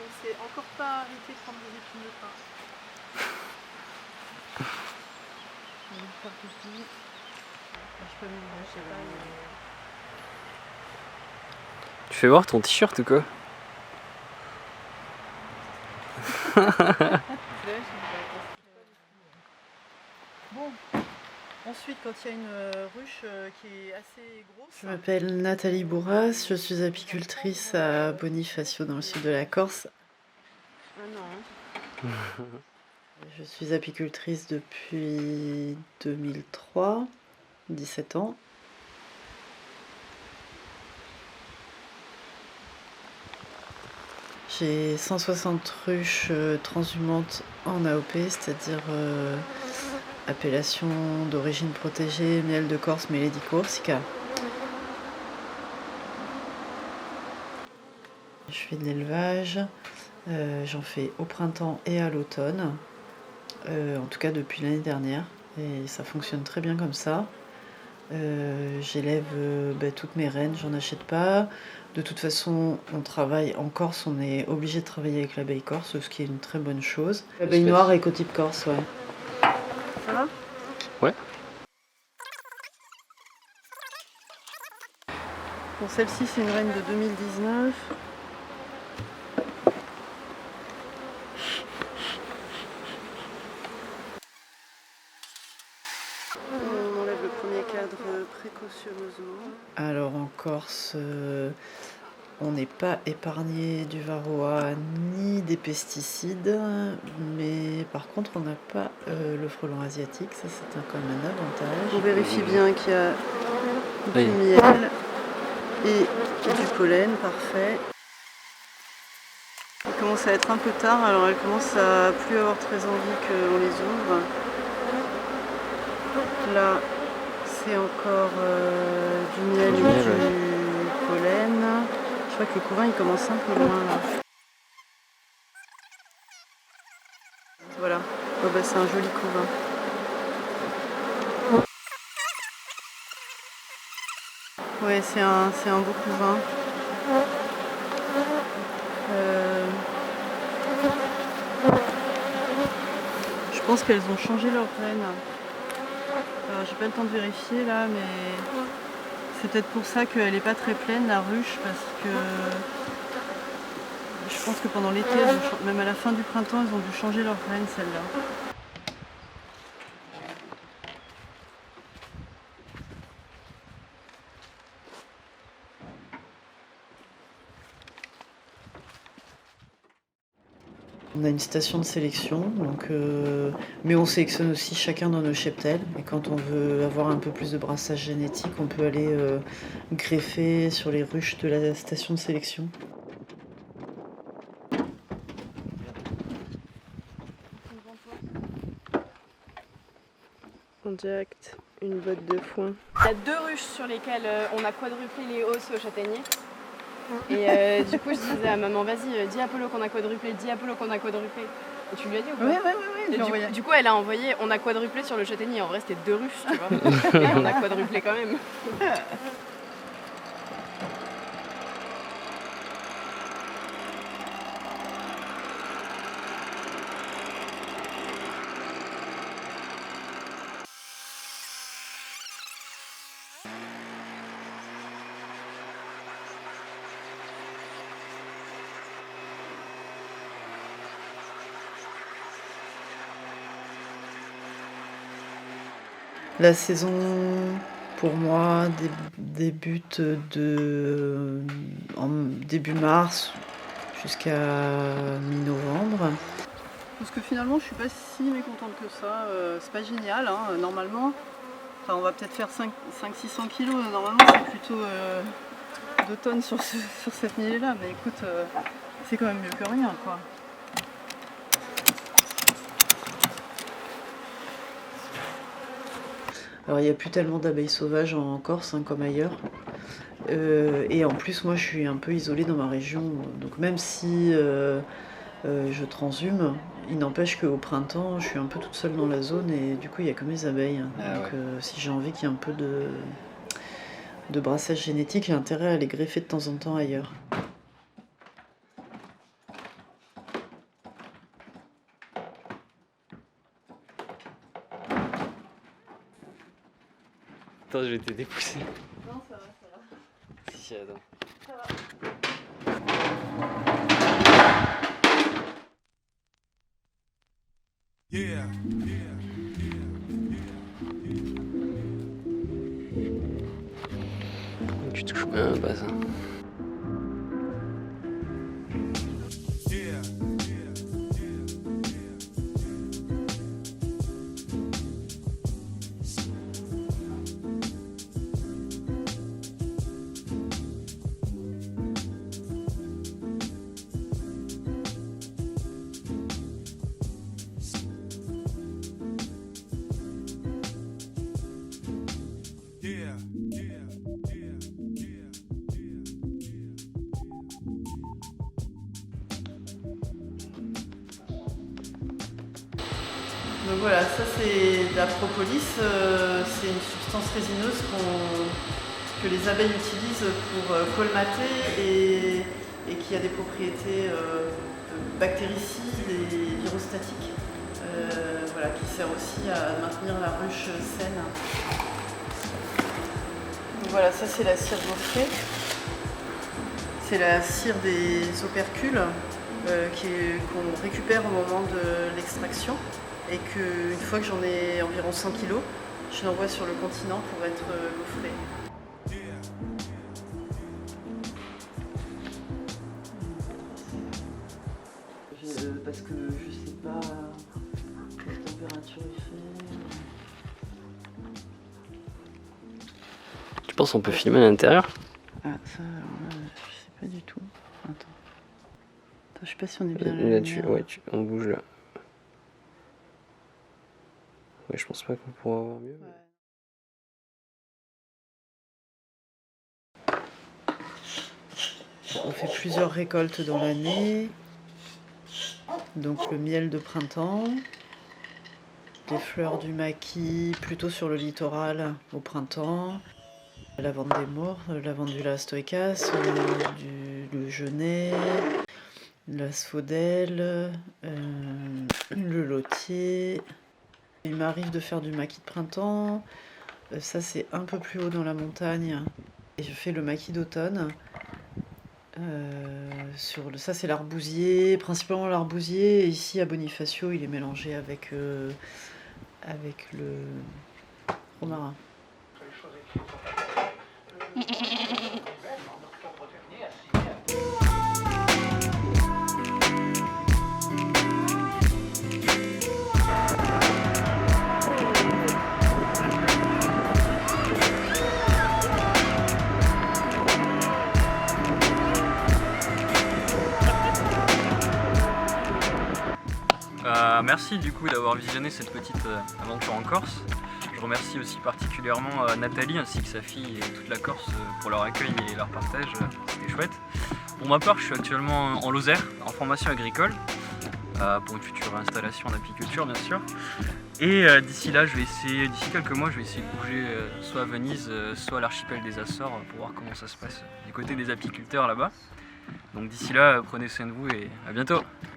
on s'est encore pas arrêté de prendre des épines de pain. On va faire pipi. Je peux me je sais pas. Tu fais voir ton t-shirt ou quoi? Bon, ensuite quand il y a une ruche qui est assez grosse... Je m'appelle Nathalie Bourras, je suis apicultrice à Bonifacio dans le sud de la Corse. Je suis apicultrice depuis 2003, 17 ans. J'ai 160 ruches transhumantes en AOP, c'est-à-dire appellation d'origine protégée, miel de Corse, Mele di Corsica. Je fais de l'élevage, j'en fais au printemps et à l'automne, en tout cas depuis l'année dernière, et ça fonctionne très bien comme ça. J'élève toutes mes rennes, j'en achète pas. De toute façon, on travaille en Corse, on est obligé de travailler avec l'abeille corse, ce qui est une très bonne chose. L'abeille noire et écotype corse, ouais. Ça va? Ouais. Bon, celle-ci c'est une reine de 2019. On enlève le premier cadre précautionneusement. Alors en Corse, on n'est pas épargné du varroa ni des pesticides, mais par contre on n'a pas le frelon asiatique, ça c'est quand même un avantage. On vérifie bien qu'il y a Oui. du miel et du pollen, parfait. Il commence à être un peu tard, alors elle commence à plus avoir très envie qu'on les ouvre. Là, c'est encore du miel et du pollen. Je crois que le couvain il commence un peu loin là. Voilà, oh, bah, c'est un joli couvain. Ouais, c'est un beau couvain. Je pense qu'elles ont changé leur reine. Alors j'ai pas le temps de vérifier là, mais c'est peut-être pour ça qu'elle n'est pas très pleine la ruche, parce que je pense que pendant l'été, même à la fin du printemps, elles ont dû changer leur reine celle-là. On a une station de sélection, donc, mais on sélectionne aussi chacun dans nos cheptels. Et quand on veut avoir un peu plus de brassage génétique, on peut aller greffer sur les ruches de la station de sélection. En direct, une botte de foin. Il y a 2 ruches sur lesquelles on a quadruplé les hausses au châtaignier. Et du coup, je disais à maman, vas-y, dis Apollo qu'on a quadruplé, dis Apollo qu'on a quadruplé. Et tu lui as dit ou pas? Oui. Du coup, elle a envoyé, on a quadruplé sur le châtaignier. En vrai, c'était 2 ruches, tu vois. Et on a quadruplé quand même. La saison, pour moi, débute en début mars jusqu'à mi-novembre. Parce que finalement, je suis pas si mécontente que ça. C'est pas génial, hein, normalement. Enfin, on va peut-être faire 500-600 kilos. Normalement, c'est plutôt 2 tonnes sur cette mêlée-là. Mais écoute, c'est quand même mieux que rien, quoi. Alors il n'y a plus tellement d'abeilles sauvages en Corse comme ailleurs. Et en plus moi je suis un peu isolée dans ma région. Donc même si je transhume, il n'empêche qu'au printemps je suis un peu toute seule dans la zone et du coup il n'y a que mes abeilles. Donc si j'ai envie qu'il y ait un peu de brassage génétique, j'ai intérêt à les greffer de temps en temps ailleurs. Attends, je vais t'aider pousser. Non, ça va. Si, attends. Ça va. Tu touches bien à base. Donc voilà, ça c'est de la propolis, c'est une substance résineuse que les abeilles utilisent pour colmater et qui a des propriétés bactéricides et virostatiques, voilà, qui sert aussi à maintenir la ruche saine. Donc voilà, ça c'est la cire gaufrée, c'est la cire des opercules qu'on récupère au moment de l'extraction. Et qu'une fois que j'en ai environ 100 kg, je l'envoie sur le continent pour être gaufré. Parce que je sais pas quelle température il fait. Tu penses qu'on peut filmer à l'intérieur? Ah ça, alors là, je sais pas du tout. Attends, je sais pas si on est bien Là, on bouge là. Ouais, je pense pas qu'on pourra avoir mieux. Ouais. On fait plusieurs récoltes dans l'année. Donc le miel de printemps, les fleurs du maquis plutôt sur le littoral au printemps, la lavande des morts, la lavandula stoicas, le genêt, l'asphodèle, le lotier. Il m'arrive de faire du maquis de printemps, ça c'est un peu plus haut dans la montagne, et je fais le maquis d'automne. Ça c'est l'arbousier, principalement l'arbousier, et ici à Bonifacio il est mélangé avec le romarin. Merci du coup d'avoir visionné cette petite aventure en Corse. Je remercie aussi particulièrement Nathalie ainsi que sa fille et toute la Corse pour leur accueil et leur partage, c'était chouette. Pour ma part, je suis actuellement en Lozère, en formation agricole, pour une future installation d'apiculture bien sûr. Et d'ici là, d'ici quelques mois, je vais essayer de bouger soit à Venise, soit à l'archipel des Açores pour voir comment ça se passe du côté des apiculteurs là-bas. Donc d'ici là, prenez soin de vous et à bientôt.